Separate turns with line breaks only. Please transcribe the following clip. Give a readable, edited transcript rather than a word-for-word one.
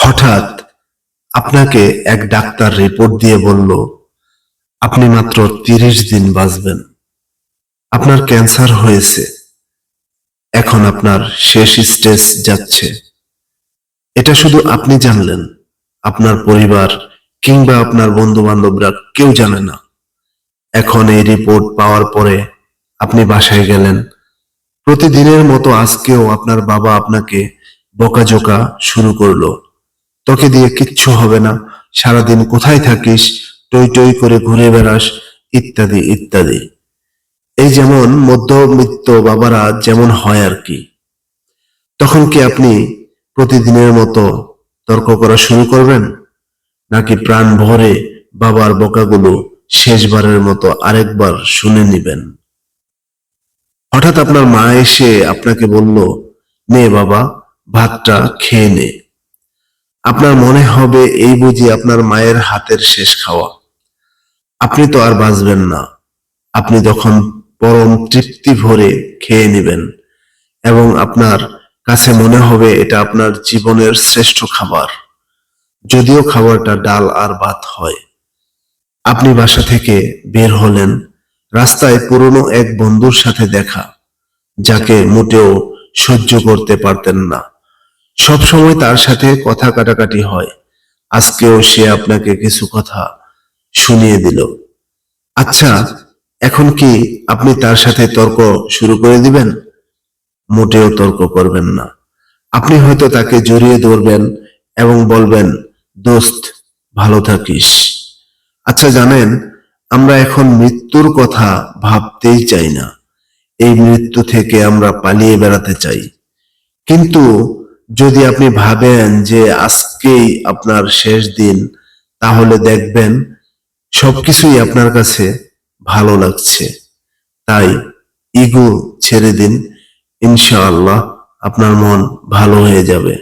হঠাৎ আপনাকে এক ডাক্তার রিপোর্ট দিয়ে বলল আপনি মাত্র 30 দিন বাঁচবেন। আপনার ক্যান্সার হয়েছে, এখন আপনার শেষ স্টেজ যাচ্ছে। এটা শুধু আপনি জানলেন, আপনার পরিবার কিংবা আপনার বন্ধু বান্ধবরা কেউ জানে না। এখন এই রিপোর্ট পাওয়ার পরে আপনি বাসায় গেলেন। প্রতিদিনের মতো আজকেও আপনার বাবা আপনাকে বকাঝোকা শুরু করলো। তোকে দিয়ে কিচ্ছু হবে না, সারাদিন কোথায় থাকিস, টই টই করে ঘুরে বেড়াস, ইত্যাদি ইত্যাদি। এই যেমন মধ্যবিত্ত বাবারা যেমন হয় আর কি। তখন কি আপনি প্রতিদিনের মতো তর্ক করা শুরু করবেন, নাকি প্রাণ ভরে বাবার বকাগুলো শেষবারের মতো আরেকবার শুনে নিবেন? হঠাৎ আপনার মা এসে আপনাকে বলল, নে বাবা, ভাতটা খেয়ে নে। আপনার মনে হবে এই বুঝি আপনার মায়ের হাতের শেষ খাওয়া। আপনি তো আর বাঁচবেন না। আপনি তখন পরম তৃপ্তি ভরে খেয়ে নেবেন এবং আপনার কাছে মনে হবে এটা আপনার জীবনের শ্রেষ্ঠ খাবার, যদিও খাবারটা ডাল আর ভাত হয়। আপনি বাসা থেকে বের হলেন, রাস্তায় পুরনো এক বন্ধুর সাথে দেখা, যাকে মোটেও সহ্য করতে পারতেন না। সব সময় তার সাথে কথা কাটাকাটি হয়, আজকেও সে আপনাকে কিছু কথা শুনিয়ে দিল। আচ্ছা, এখন কি আপনি তার সাথে তর্ক শুরু করে দিবেন? মোটেও তর্ক করবেন না। আপনি হয়তো তাকে জড়িয়ে ধরবেন এবং বলবেন, দোস্ত ভালো থাকিস। আচ্ছা জানেন, আমরা এখন মৃত্যুর কথা ভাবতেই চাই না। এই মৃত্যু থেকে আমরা পালিয়ে বেড়াতে চাই। কিন্তু যদি আপনি ভাবেন যে আজকেই আপনার শেষ দিন, তাহলে দেখবেন সবকিছুই আপনার কাছে ভালো লাগছে। তাই ইগো ছেড়ে দিন, ইনশাআল্লাহ আপনার মন ভালো হয়ে যাবে।